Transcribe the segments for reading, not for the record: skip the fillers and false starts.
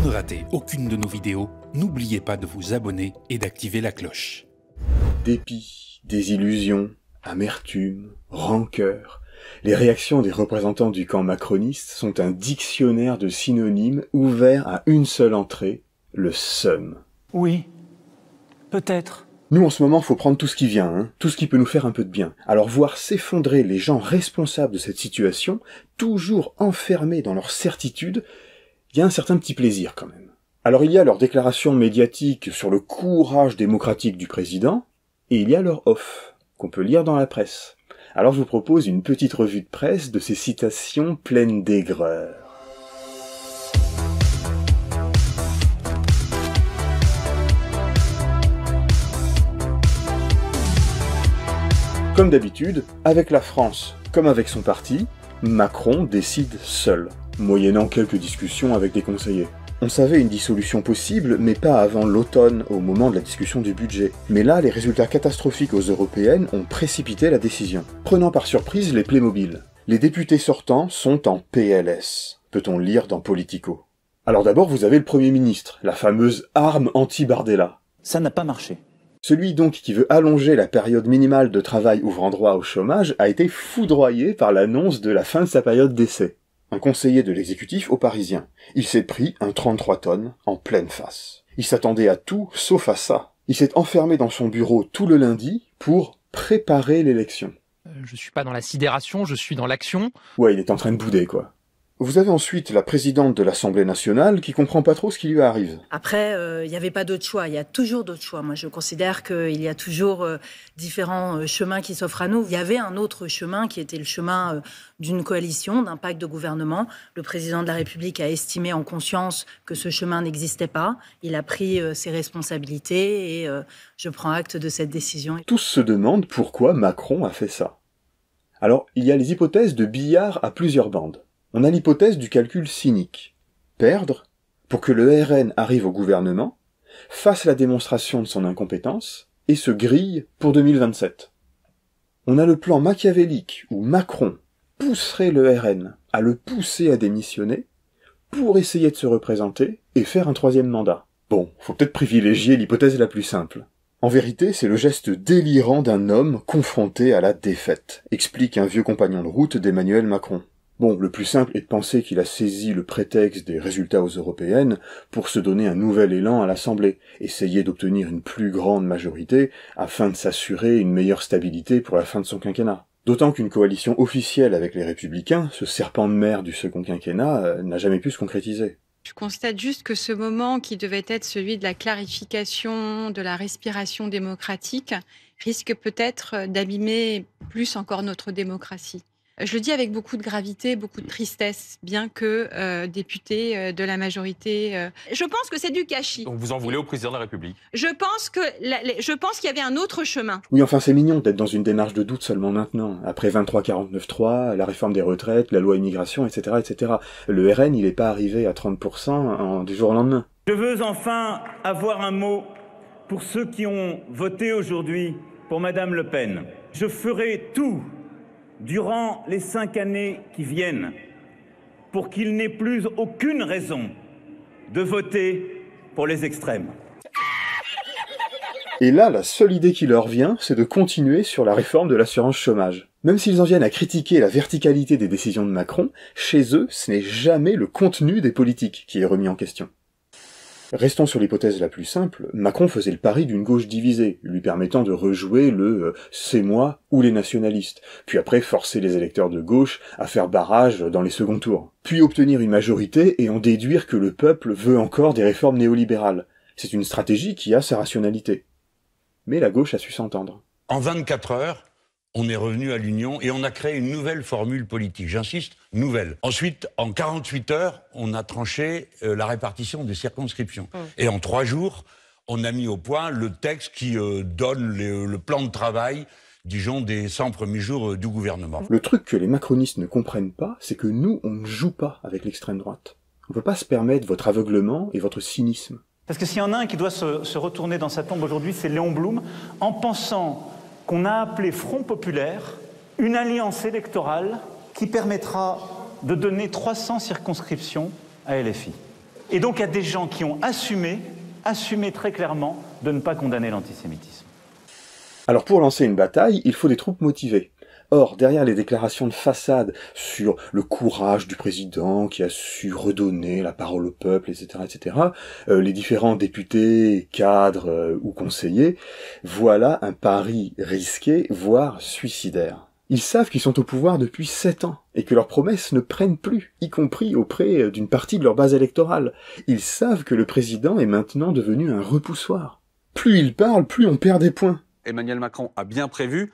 Pour ne rater aucune de nos vidéos, n'oubliez pas de vous abonner et d'activer la cloche. Dépit, désillusion, amertume, rancœur, les réactions des représentants du camp macroniste sont un dictionnaire de synonymes ouvert à une seule entrée, le seum. Oui, peut-être. Nous, en ce moment, faut prendre tout ce qui vient, tout ce qui peut nous faire un peu de bien. Alors voir s'effondrer les gens responsables de cette situation, toujours enfermés dans leur certitude, il y a un certain petit plaisir quand même. Alors il y a leur déclaration médiatique sur le courage démocratique du président, et il y a leur off, qu'on peut lire dans la presse. Alors je vous propose une petite revue de presse de ces citations pleines d'aigreur. Comme d'habitude, avec la France comme avec son parti, Macron décide seul, moyennant quelques discussions avec des conseillers. On savait une dissolution possible, mais pas avant l'automne, au moment de la discussion du budget. Mais là, les résultats catastrophiques aux européennes ont précipité la décision, prenant par surprise les Playmobil. Les députés sortants sont en PLS, peut-on lire dans Politico. Alors d'abord, vous avez le Premier ministre, la fameuse arme anti-Bardella. Ça n'a pas marché. Celui donc qui veut allonger la période minimale de travail ouvrant droit au chômage a été foudroyé par l'annonce de la fin de sa période d'essai. Un conseiller de l'exécutif aux Parisiens. Il s'est pris un 33 tonnes en pleine face. Il s'attendait à tout sauf à ça. Il s'est enfermé dans son bureau tout le lundi pour préparer l'élection. Je suis pas dans la sidération, je suis dans l'action. Ouais, il est en train de bouder, quoi. Vous avez ensuite la présidente de l'Assemblée nationale qui comprend pas trop ce qui lui arrive. Après, il n'y avait pas d'autre choix. Il y a toujours d'autres choix. Moi, je considère qu'il y a toujours différents chemins qui s'offrent à nous. Il y avait un autre chemin qui était le chemin d'une coalition, d'un pacte de gouvernement. Le président de la République a estimé en conscience que ce chemin n'existait pas. Il a pris ses responsabilités et je prends acte de cette décision. Tous se demandent pourquoi Macron a fait ça. Alors, il y a les hypothèses de billard à plusieurs bandes. On a l'hypothèse du calcul cynique. Perdre pour que le RN arrive au gouvernement, fasse la démonstration de son incompétence et se grille pour 2027. On a le plan machiavélique où Macron pousserait le RN à le pousser à démissionner pour essayer de se représenter et faire un troisième mandat. Bon, faut peut-être privilégier l'hypothèse la plus simple. En vérité, c'est le geste délirant d'un homme confronté à la défaite, explique un vieux compagnon de route d'Emmanuel Macron. Bon, le plus simple est de penser qu'il a saisi le prétexte des résultats aux européennes pour se donner un nouvel élan à l'Assemblée, essayer d'obtenir une plus grande majorité afin de s'assurer une meilleure stabilité pour la fin de son quinquennat. D'autant qu'une coalition officielle avec les Républicains, ce serpent de mer du second quinquennat, n'a jamais pu se concrétiser. Je constate juste que ce moment qui devait être celui de la clarification, de la respiration démocratique, risque peut-être d'abîmer plus encore notre démocratie. Je le dis avec beaucoup de gravité, beaucoup de tristesse, bien que député de la majorité. Je pense que c'est du gâchis. Donc vous en voulez au président de la République? Je pense qu'il y avait un autre chemin. Oui, enfin c'est mignon d'être dans une démarche de doute seulement maintenant. Après 23-49-3, la réforme des retraites, la loi immigration, etc., etc. Le RN, il n'est pas arrivé à 30% du jour au lendemain. Je veux enfin avoir un mot pour ceux qui ont voté aujourd'hui pour Madame Le Pen. Je ferai tout durant les 5 années qui viennent, pour qu'il n'ait plus aucune raison de voter pour les extrêmes. Et là, la seule idée qui leur vient, c'est de continuer sur la réforme de l'assurance chômage. Même s'ils en viennent à critiquer la verticalité des décisions de Macron, chez eux, ce n'est jamais le contenu des politiques qui est remis en question. Restons sur l'hypothèse la plus simple, Macron faisait le pari d'une gauche divisée, lui permettant de rejouer le « c'est moi » ou les nationalistes, puis après forcer les électeurs de gauche à faire barrage dans les seconds tours, puis obtenir une majorité et en déduire que le peuple veut encore des réformes néolibérales. C'est une stratégie qui a sa rationalité. Mais la gauche a su s'entendre. En 24 heures, on est revenu à l'union et on a créé une nouvelle formule politique. J'insiste, nouvelle. Ensuite, en 48 heures, on a tranché la répartition des circonscriptions. Et en 3 jours, on a mis au point le texte qui donne le plan de travail, disons, des 100 premiers jours du gouvernement. Le truc que les macronistes ne comprennent pas, c'est que nous, on ne joue pas avec l'extrême droite. On ne peut pas se permettre votre aveuglement et votre cynisme. Parce que s'il y en a un qui doit se retourner dans sa tombe aujourd'hui, c'est Léon Blum, en pensant qu'on a appelé Front Populaire une alliance électorale qui permettra de donner 300 circonscriptions à LFI. Et donc à des gens qui ont assumé très clairement de ne pas condamner l'antisémitisme. Alors pour lancer une bataille, il faut des troupes motivées. Or, derrière les déclarations de façade sur le courage du président qui a su redonner la parole au peuple, etc., les différents députés, cadres ou conseillers, voilà un pari risqué, voire suicidaire. Ils savent qu'ils sont au pouvoir depuis 7 ans, et que leurs promesses ne prennent plus, y compris auprès d'une partie de leur base électorale. Ils savent que le président est maintenant devenu un repoussoir. Plus il parle, plus on perd des points. Emmanuel Macron a bien prévu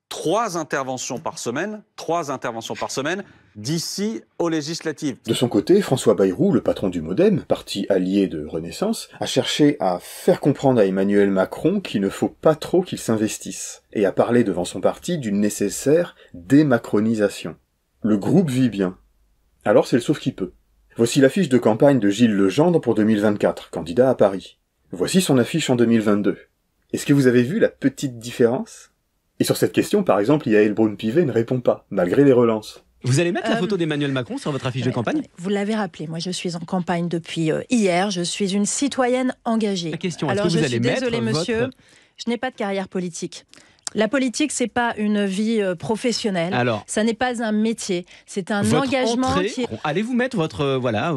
3 interventions par semaine d'ici aux législatives. De son côté, François Bayrou, le patron du MoDem, parti allié de Renaissance, a cherché à faire comprendre à Emmanuel Macron qu'il ne faut pas trop qu'il s'investisse, et a parlé devant son parti d'une nécessaire démacronisation. Le groupe vit bien. Alors c'est le sauve qui peut. Voici l'affiche de campagne de Gilles Legendre pour 2024, candidat à Paris. Voici son affiche en 2022. Est-ce que vous avez vu la petite différence ? Et sur cette question, par exemple, Yael Braun-Pivet ne répond pas, malgré les relances. Vous allez mettre la photo d'Emmanuel Macron sur votre affiche de campagne ? Vous l'avez rappelé, moi je suis en campagne depuis hier, je suis une citoyenne engagée. La question, alors est-ce que vous allez mettre désolée monsieur, je n'ai pas de carrière politique. La politique, c'est pas une vie professionnelle. Alors, ça n'est pas un métier. C'est un engagement qui... Allez-vous mettre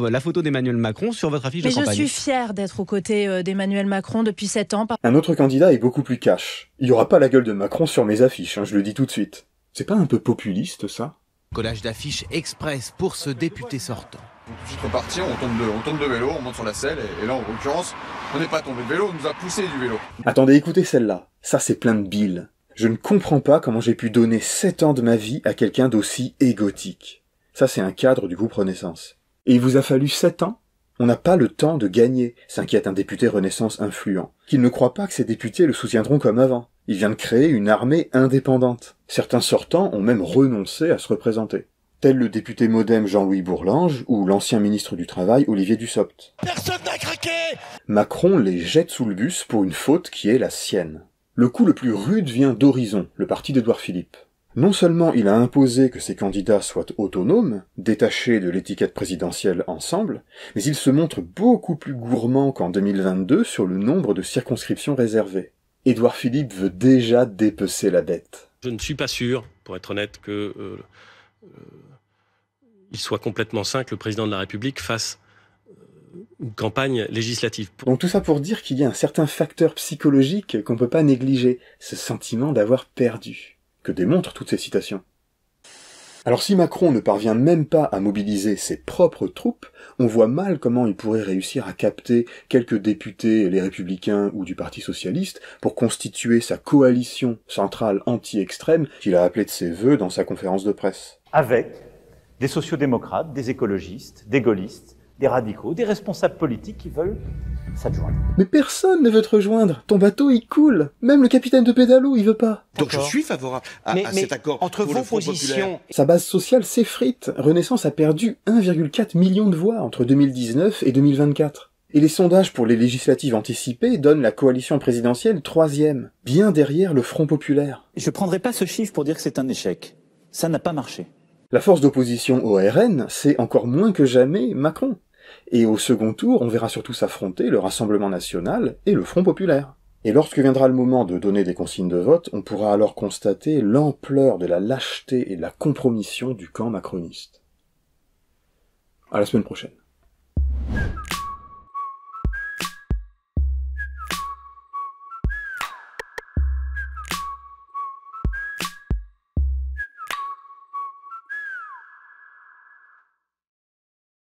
la photo d'Emmanuel Macron sur votre affiche de campagne ? Mais je suis fière d'être aux côtés d'Emmanuel Macron depuis 7 ans. Un autre candidat est beaucoup plus cash. Il n'y aura pas la gueule de Macron sur mes affiches, je le dis tout de suite. C'est pas un peu populiste, ça ? Collage d'affiches express pour ce député sortant. Tout de suite reparti, on tombe de vélo, on monte sur la selle, et là en l'occurrence, on n'est pas tombé de vélo, on nous a poussé du vélo. Attendez, écoutez celle-là. Ça c'est plein de bile. Je ne comprends pas comment j'ai pu donner 7 ans de ma vie à quelqu'un d'aussi égotique. Ça, c'est un cadre du groupe Renaissance. Et il vous a fallu 7 ans ? On n'a pas le temps de gagner, s'inquiète un député Renaissance influent. Qu'il ne croit pas que ses députés le soutiendront comme avant. Il vient de créer une armée indépendante. Certains sortants ont même renoncé à se représenter. Tel le député MoDem Jean-Louis Bourlange ou l'ancien ministre du Travail Olivier Dussopt. Personne n'a craqué ! Macron les jette sous le bus pour une faute qui est la sienne. Le coup le plus rude vient d'Horizon, le parti d'Édouard Philippe. Non seulement il a imposé que ses candidats soient autonomes, détachés de l'étiquette présidentielle ensemble, mais il se montre beaucoup plus gourmand qu'en 2022 sur le nombre de circonscriptions réservées. Édouard Philippe veut déjà dépecer la dette. Je ne suis pas sûr, pour être honnête, que il soit complètement sain que le président de la République fasse une campagne législative. Donc tout ça pour dire qu'il y a un certain facteur psychologique qu'on peut pas négliger, ce sentiment d'avoir perdu, que démontrent toutes ces citations. Alors si Macron ne parvient même pas à mobiliser ses propres troupes, on voit mal comment il pourrait réussir à capter quelques députés, les Républicains ou du Parti Socialiste, pour constituer sa coalition centrale anti-extrême qu'il a appelée de ses vœux dans sa conférence de presse. Avec des sociodémocrates, des écologistes, des gaullistes, des radicaux, des responsables politiques qui veulent s'adjoindre. Mais personne ne veut te rejoindre. Ton bateau, il coule. Même le capitaine de pédalo, il veut pas. Donc je suis favorable à cet accord. Entre vos positions... Sa base sociale s'effrite. Renaissance a perdu 1,4 million de voix entre 2019 et 2024. Et les sondages pour les législatives anticipées donnent la coalition présidentielle 3e, bien derrière le Front populaire. Je prendrai pas ce chiffre pour dire que c'est un échec. Ça n'a pas marché. La force d'opposition au RN, c'est encore moins que jamais Macron. Et au second tour, on verra surtout s'affronter le Rassemblement national et le Front populaire. Et lorsque viendra le moment de donner des consignes de vote, on pourra alors constater l'ampleur de la lâcheté et de la compromission du camp macroniste. À la semaine prochaine.